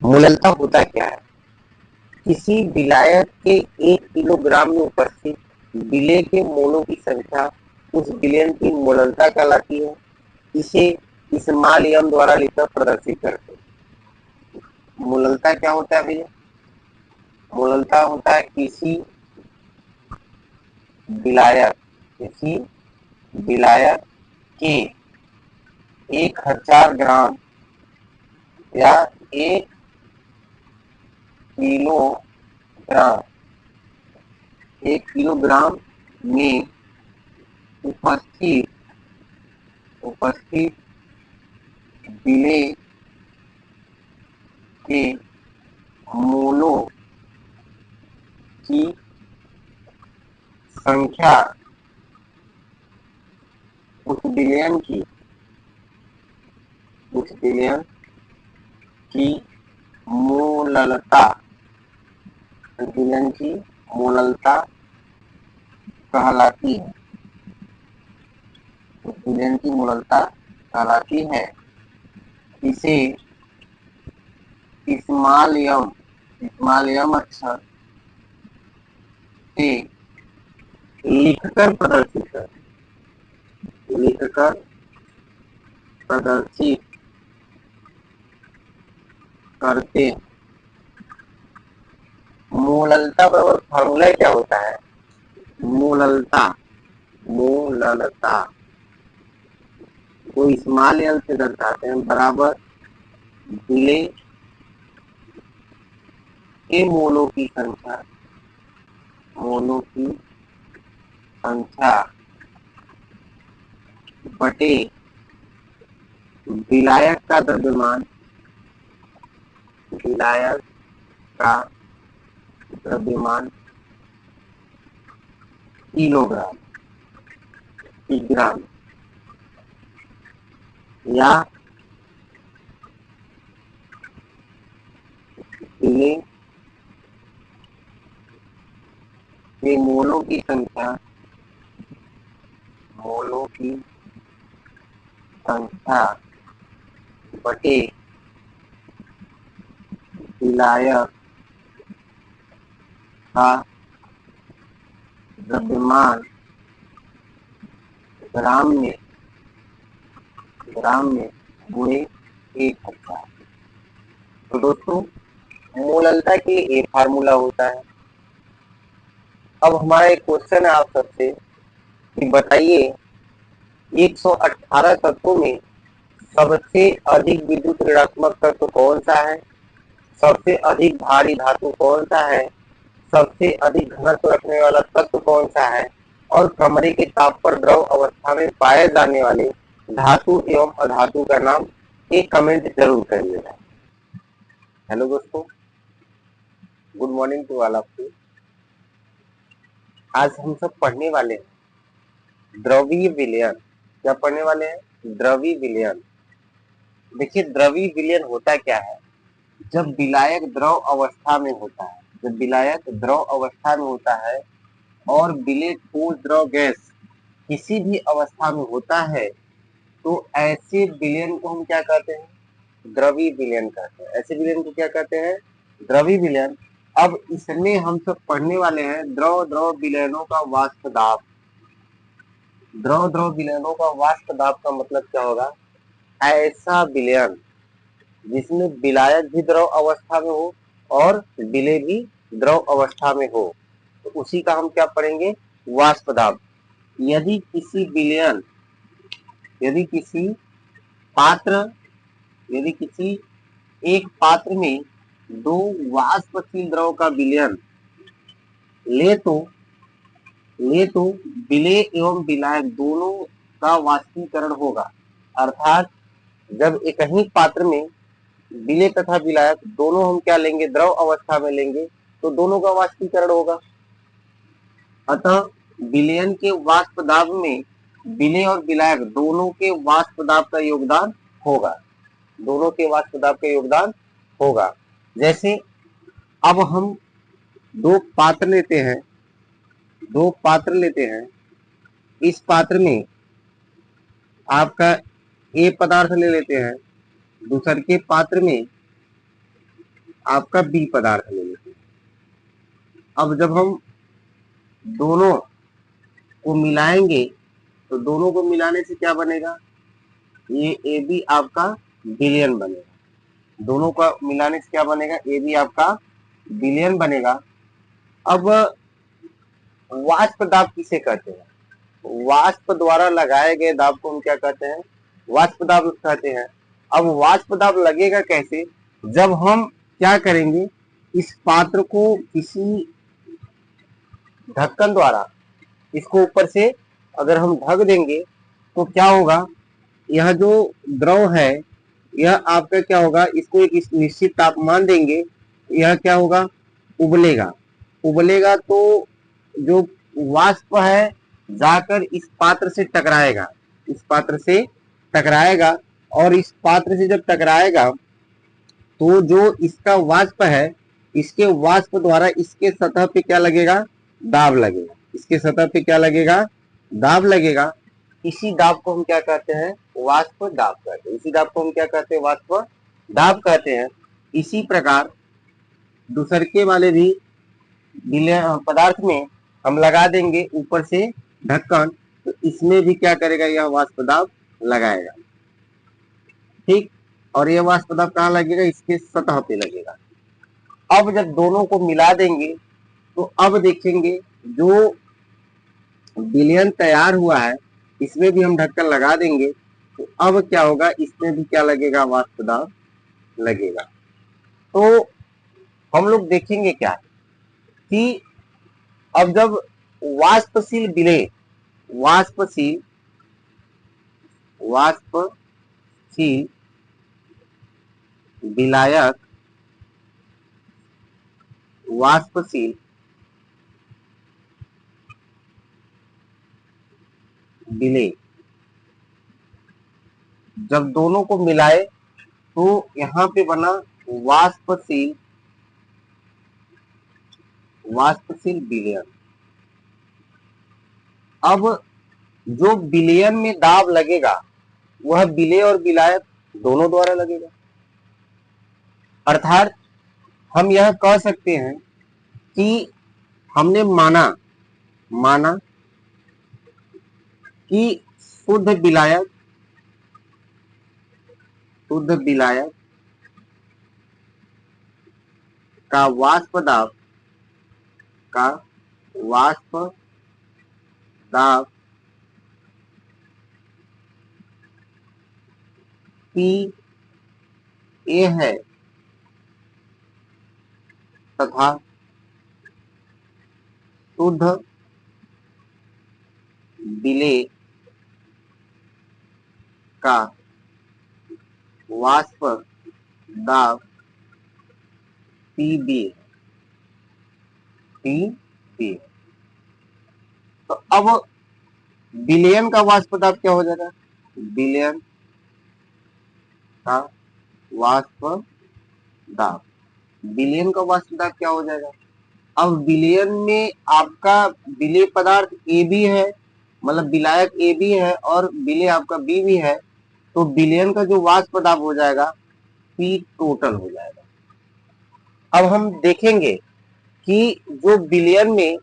मूलतः होता क्या है? किसी विलायक के 1 किलोग्राम में उपस्थित विलेय के मोलों की संख्या उस विलयन की मूलतः कहलाती है। इसे स्मॉल m द्वारा लिखकर प्रदर्शित करते हैं। मूलतः क्या होता है भैया? मूलतः होता है किसी विलायक के 1000 ग्राम या 1 किलोग्राम 1 किलोग्राम में उपस्थित विलेय के मोलों की संख्या उस विलयन की मोललता कहलाती है। उस विलयन की मूललता कहलाती है। इसे स्मॉल m अक्षर से लिखकर प्रदर्शित करते हैं। मूललता बराबर फॉर्मूला क्या होता है? मूललता को स्मॉल m से दर्शाते हैं बराबर विलेय के मोलों की संख्या बटे विलायक का द्रव्यमान किग्राम या विलेय के मोलों की संख्या बटे विलायक का द्रव्यमान ग्राम में गुणे 1000। तो दोस्तों मूललता के लिए ये फार्मूला होता है। अब हमारा एक क्वेश्चन है आप सबसे कि बताइए 118 तत्वों में सबसे अधिक विद्युत ऋणात्मक तत्व कौन सा है? सबसे अधिक भारी धातु कौन सा है? सबसे अधिक घनत्व रखने वाला तत्व कौन सा है? और कमरे के ताप पर द्रव अवस्था में पाए जाने वाले धातु एवं अधातु का नाम एक कमेंट जरूर करिएगा। हेलो दोस्तों, good morning to all of you. आज हम सब पढ़ने वाले हैं द्रवीय विलयन। क्या पढ़ने वाले हैं? द्रवीय विलयन। देखिए द्रवीय विलयन होता क्या है? जब विलायक द्रव अवस्था में होता है और विलेय ठोस द्रव गैस किसी भी अवस्था में होता है तो ऐसे विलयन को हम क्या कहते हैं? द्रवीय विलयन कहते हैं। ऐसे विलयन को क्या कहते हैं? द्रवीय विलयन। अब इसमें हम सब पढ़ने वाले हैं द्रव विलयनों का वाष्प दाब। द्रव विलयनों का वाष्प दाब का मतलब क्या होगा? ऐसा विलयन जिसमें विलायक भी द्रव अवस्था में हो और विलेय भी द्रव अवस्था में हो, तो उसी का हम क्या पढ़ेंगे? वाष्प दाब। यदि किसी एक पात्र में 2 वाष्पशील द्रव का विलयन ले तो विलेय एवं विलायक दोनों का वाष्पीकरण होगा। अर्थात जब एक ही पात्र में विलेय तथा विलायक दोनों हम क्या लेंगे? द्रव अवस्था में लेंगे तो दोनों का वाष्पीकरण होगा। अतः विलयन के वाष्प दाब में विलेय और विलायक दोनों के वाष्प दाब का योगदान होगा। जैसे अब हम दो पात्र लेते हैं। इस पात्र में आपका ए पदार्थ ले लेते हैं, दूसर के पात्र में आपका बी पदार्थ ले लेते हैं। अब जब हम दोनों को मिलाएंगे तो दोनों को मिलाने से क्या बनेगा, ये ए बी आपका विलयन बनेगा। दोनों का मिलाने से क्या बनेगा, ए बी आपका विलयन बनेगा। अब वाष्प दाब किसे कहते हैं, वाष्प द्वारा लगाए गए दाब को हम क्या कहते हैं, वाष्प दाब कहते हैं। अब वाष्प दाब लगेगा कैसे, जब हम क्या करेंगे, इस पात्र को किसी ढक्कन द्वारा इसको ऊपर से अगर हम ढक देंगे तो क्या होगा, यह जो द्रव है यह आपका क्या होगा, इसको एक निश्चित तापमान देंगे, यह क्या होगा, उबलेगा। उबलेगा तो जो वाष्प है जाकर इस पात्र से टकराएगा, इस पात्र से टकराएगा, और इस पात्र से जब टकराएगा तो जो इसका वाष्प है, इसके वाष्प द्वारा इसके सतह पे क्या लगेगा, दाब लगेगा। इसके सतह पे क्या लगेगा, दाब लगेगा। इसी दाब को हम क्या कहते हैं, वाष्प दाब कहते हैं। इसी दाब को हम क्या कहते हैं, वाष्प दाब कहते हैं। इसी प्रकार दूसरके वाले भी पदार्थ में हम लगा देंगे ऊपर से ढक्कन, तो इसमें भी क्या करेगा, यह वाष्प दाब लगाएगा। ठीक, और यह वाष्प दाब कहाँ लगेगा, इसके सतह पे लगेगा। अब जब दोनों को मिला देंगे तो अब देखेंगे जो विलयन तैयार हुआ है इसमें भी हम ढक्कन लगा देंगे, तो अब क्या होगा, इसमें भी क्या लगेगा, वाष्प दाब लगेगा। तो हम लोग देखेंगे क्या कि अब जब वाष्पशील विलेय, वाष्पशील विलायक, वाष्पशील विलेय जब दोनों को मिलाए तो यहाँ पे बना वाष्पशील विलयन। अब जो विलयन में दाब लगेगा वह विलेय और विलायक दोनों द्वारा लगेगा। अर्थात हम यह कह सकते हैं कि हमने माना कि शुद्ध विलायक का वाष्प दाब पी ए है तथा शुद्ध विलेय का वाष्प दाब पी बी। तो अब विलयन का वाष्प दाब क्या हो जाएगा, विलयन का वाष्प दाब, विलयन का वाष्प दाब क्या हो जाएगा। अब विलयन में आपका विलेय पदार्थ ए बी है, मतलब विलायक ए बी है और विलेय आपका बी भी है, तो विलयन का जो वाष्प दाब हो जाएगा पी टोटल हो जाएगा। अब हम देखेंगे कि जो विलयन में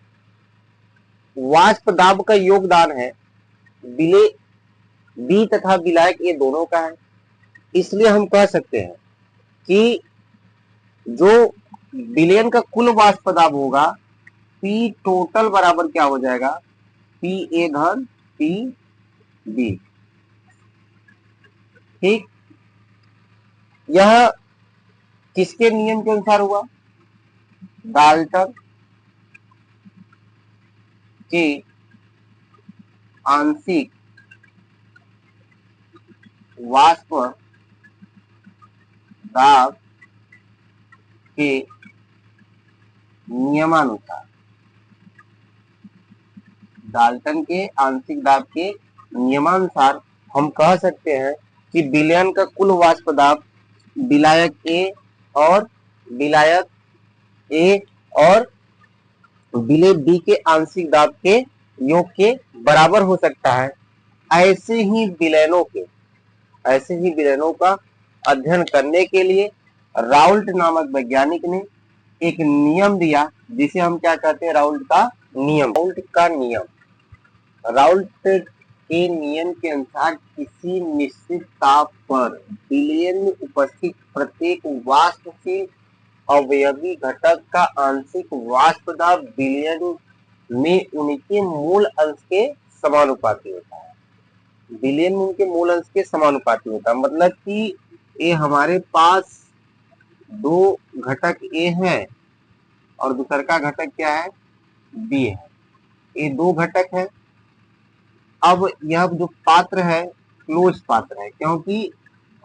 वाष्प दाब का योगदान है विलेय बी तथा विलायक ए दोनों का है, इसलिए हम कह सकते हैं कि जो विलयन का कुल वाष्प दाब होगा पी टोटल बराबर क्या हो जाएगा, पी ए धन पी बी। ठीक, यह किसके नियम के अनुसार हुआ, डाल्टन के आंशिक वाष्प दाब के नियमानुसार, डाल्टन के आंशिक दाब के नियमानुसार हम कह सकते हैं कि विलयन का कुल वाष्प दाब विलायक ए और विलेय बी के आंशिक दाब के योग के बराबर हो सकता है। ऐसे ही विलयनों का अध्ययन करने के लिए राउल्ट नामक वैज्ञानिक ने एक नियम दिया जिसे हम क्या कहते हैं, राउल्ट का नियम। राउल्ट का नियम, राउल्ट के नियम के अनुसार किसी निश्चित ताप पर विलयन में उपस्थित प्रत्येक वाष्पशील अवयवी घटक का आंशिक वाष्प दाब विलयन में उनके मूल अंश के समानुपाती होता है। विलयन में उनके मूल अंश के समानुपाती होता है, मतलब कि ये हमारे पास दो घटक ए है और दूसर का घटक क्या है, बी है। ये दो घटक है। अब यह जो पात्र है क्लोज पात्र है, क्योंकि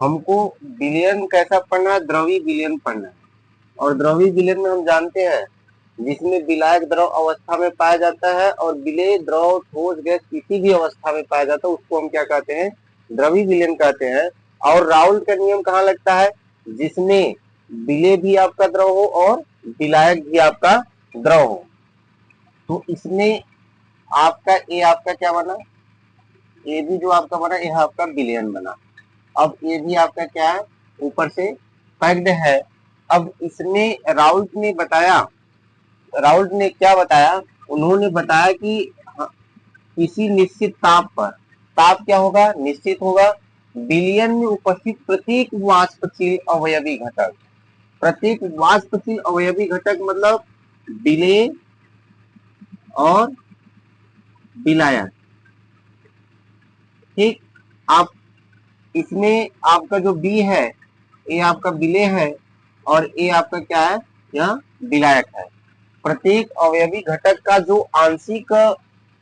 हमको विलयन कैसा पढ़ना है, द्रवी विलयन पढ़ना है। और द्रवी विलयन में हम जानते हैं जिसमें विलायक द्रव अवस्था में पाया जाता है और विलेय द्रव ठोस गैस किसी भी अवस्था में पाया जाता है, उसको हम क्या कहते हैं, द्रवी विलयन कहते हैं। और राउल्ट का नियम कहाँ लगता है, जिसमें विलेय भी आपका द्रव हो और विलायक भी आपका द्रव हो। तो इसमें आपका ए आपका क्या बना, ए भी जो आपका बना यह आपका विलयन बना। अब ये भी आपका क्या है, ऊपर से पैक्ड है। अब इसमें राउल्ट ने बताया, राउल्ट ने क्या बताया, उन्होंने बताया कि किसी निश्चित ताप पर, ताप क्या होगा, निश्चित होगा, विलयन में उपस्थित प्रत्येक वाष्पशील अवयवी घटक, प्रत्येक वाष्पशील अवयवी घटक मतलब विलेय और विलायक। ठीक, आप इसमें आपका जो बी है ये आपका विलेय है और ये आपका क्या है, यह विलायक है। प्रत्येक अवयवी घटक का जो आंशिक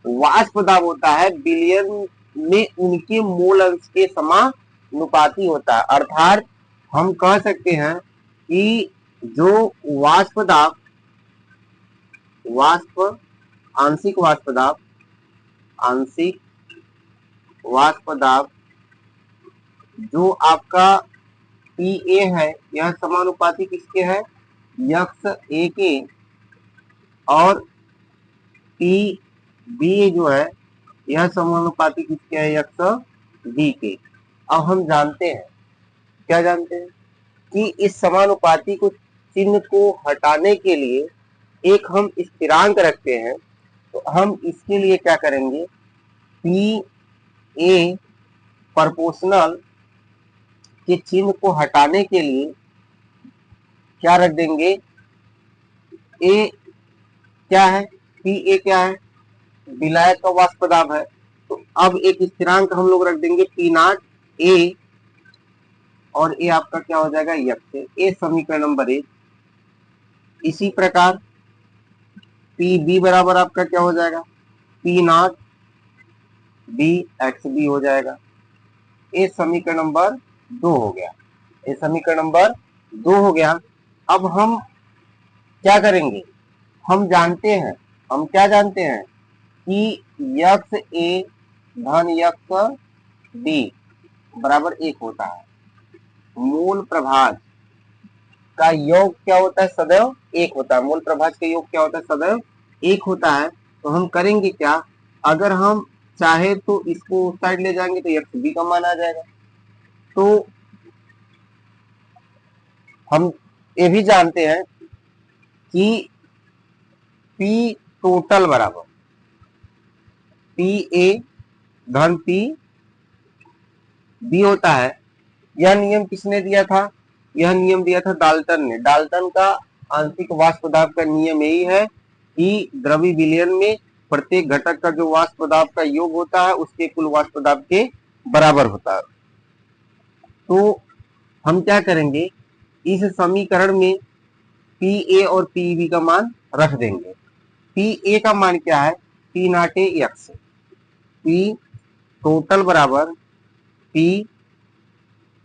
वाष्प दाब होता है विलयन में उनके मूल अंश के समानुपाती होता है। अर्थात हम कह सकते हैं कि जो वाष्प दाब, वाष्प आंशिक वाष्प दाब, आंशिक वाष्प दाब जो आपका पी ए है यह समानुपाती किसके है, यक्स ए के, और पी बी जो है यह समानुपाती किसके है, यक्स बी के। अब हम जानते हैं, क्या जानते हैं कि इस समानुपाती को चिन्ह को हटाने के लिए एक हम स्थिरांक रखते हैं। तो हम इसके लिए क्या करेंगे, पी ए प्रोपोर्शनल के चिन्ह को हटाने के लिए क्या रख देंगे, ए क्या है, पी ए क्या है, विलायक का वाष्प दाब है। तो अब एक स्थिरांक हम लोग रख देंगे पी नॉट ए, और ए आपका क्या हो जाएगा, यक्स ए, समीकरण नंबर 1। इसी प्रकार पी बी बराबर आपका क्या हो जाएगा, P naught B X B हो जाएगा। ये समीकरण नंबर 2 हो गया, ये समीकरण नंबर 2 हो गया। अब हम क्या करेंगे, हम जानते हैं, हम क्या जानते हैं कि यक्स ए धन यक्स बी बराबर 1 होता है। मूल प्रभाज का योग क्या होता है, सदैव 1 होता है। मूल प्रभाज का योग क्या होता है, सदैव 1 होता है। तो हम करेंगे क्या, अगर हम चाहे तो इसको उस साइड ले जाएंगे तो यक्स बी का मान आ जाएगा। तो हम ये भी जानते हैं कि पी टोटल बराबर पी ए धन पी बी होता है। यह नियम किसने दिया था, यह नियम दिया था डाल्टन ने। डाल्टन का आंशिक वाष्प दाब का नियम यही है कि द्रवी विलयन में प्रत्येक घटक का जो वाष्प दाब का योग होता है उसके कुल वाष्प दाब के बराबर होता है। तो हम क्या करेंगे, इस समीकरण में पी ए और पी बी का मान रख देंगे। पी ए का मान क्या है, P naught A X, P total बराबर पी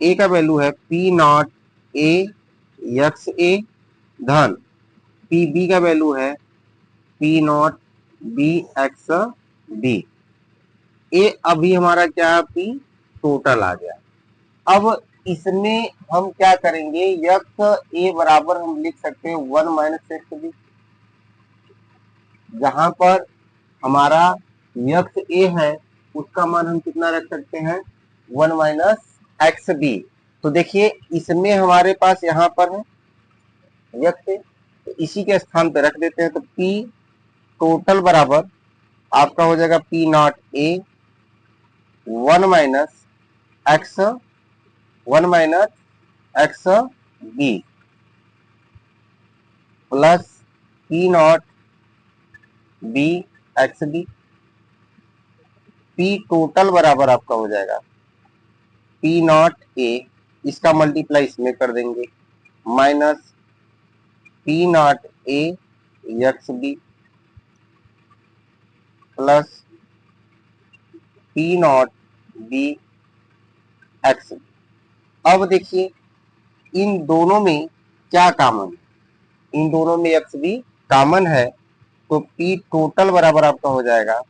ए का वैल्यू है P naught A X A धन पी बी का वैल्यू है P naught B X B. ए अभी हमारा क्या है, पी टोटल आ गया। अब इसमें हम क्या करेंगे, यक्स ए बराबर हम लिख सकते हैं 1 माइनस एक्स बी, जहां पर हमारा यक्स ए है उसका मान हम कितना रख सकते हैं, 1 माइनस एक्स बी। तो देखिए इसमें हमारे पास यहाँ पर है यक्स, तो इसी के स्थान पे रख देते हैं। तो पी टोटल बराबर आपका हो जाएगा P naught A 1 minus X B plus P naught B X B. P total बराबर आपका हो जाएगा पी नॉट ए, इसका मल्टीप्लाई इसमें कर देंगे, minus P naught A X B plus P naught B X B. अब देखिए इन दोनों में क्या कॉमन है, इन दोनों में एक्स बी कॉमन है, तो पी टोटल बराबर आपका हो जाएगा,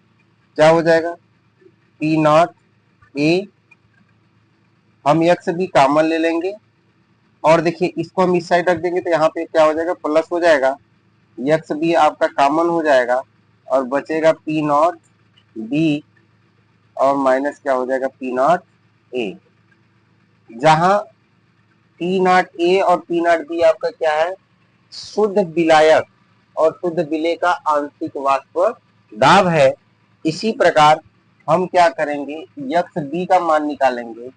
क्या हो जाएगा, पी नॉट ए, हम एक्स बी कॉमन ले लेंगे और देखिए इसको हम इस साइड रख देंगे तो यहाँ पे क्या हो जाएगा, प्लस हो जाएगा, एक्स बी आपका कॉमन हो जाएगा और बचेगा पी नॉट बी और माइनस क्या हो जाएगा पी नॉट ए, जहां पी नॉट ए और पी नॉट बी आपका क्या है, शुद्ध विलायक और शुद्ध विलेय का आंशिक वाष्प दाब है। इसी प्रकार हम क्या करेंगे, यक्स बी का मान निकालेंगे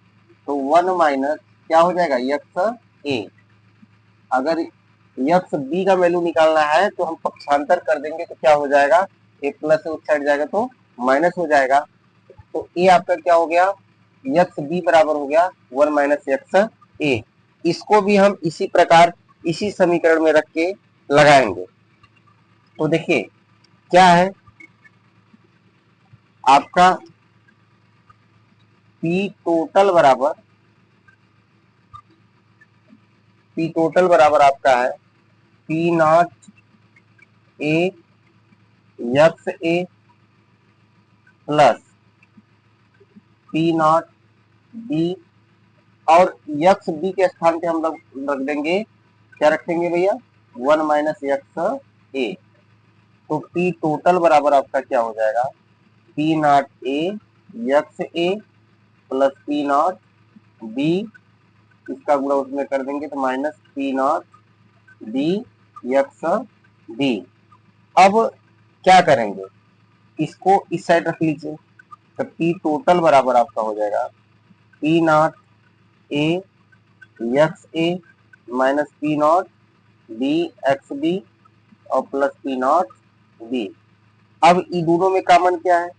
तो 1 माइनस क्या हो जाएगा यक्स ए। अगर यक्स बी का वैल्यू निकालना है तो हम पक्षांतर कर देंगे तो क्या हो जाएगा, ए प्लस उस साइड जाएगा तो माइनस हो जाएगा। तो ए आपका क्या हो गया, यक्स बी बराबर हो गया 1 माइनस यक्स ए। इसको भी हम इसी प्रकार इसी समीकरण में रख के लगाएंगे। तो देखिए क्या है आपका पी टोटल बराबर आपका है P naught A X A plus P naught B और यक्स बी के स्थान पे हम लोग रख देंगे, क्या रखेंगे भैया, 1 माइनस यक्स ए। तो पी टोटल बराबर आपका क्या हो जाएगा, P naught A X A plus P naught B, इसका गुणा उसमें कर देंगे तो minus P naught B X B. अब क्या करेंगे, इसको इस साइड रख लीजिए, तो पी टोटल बराबर आपका हो जाएगा P naught A X A minus P naught B X B और प्लस पी नॉट बी। अब इन दोनों में कॉमन क्या है,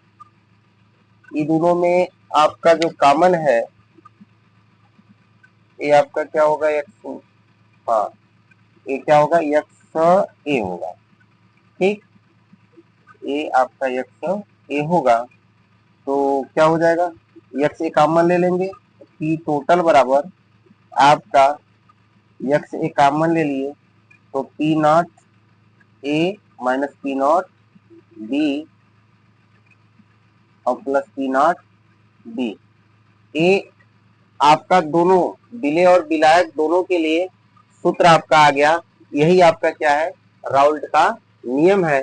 इन दोनों में आपका जो कॉमन है ये आपका क्या होगा, एक्स, हाँ ये क्या होगा, एक्स ए होगा, ठीक, ये आपका एक्स ए होगा। तो क्या हो जाएगा, एक्स ए कॉमन ले लेंगे, पी टोटल बराबर आपका एक्स ए कॉमन ले लिए तो पी नॉट ए माइनस पी नॉट बी और प्लस पी नॉट बी। ए आपका दोनों विलेय और विलायक दोनों के लिए सूत्र आपका आ गया, यही आपका क्या है, राउल्ट का नियम है।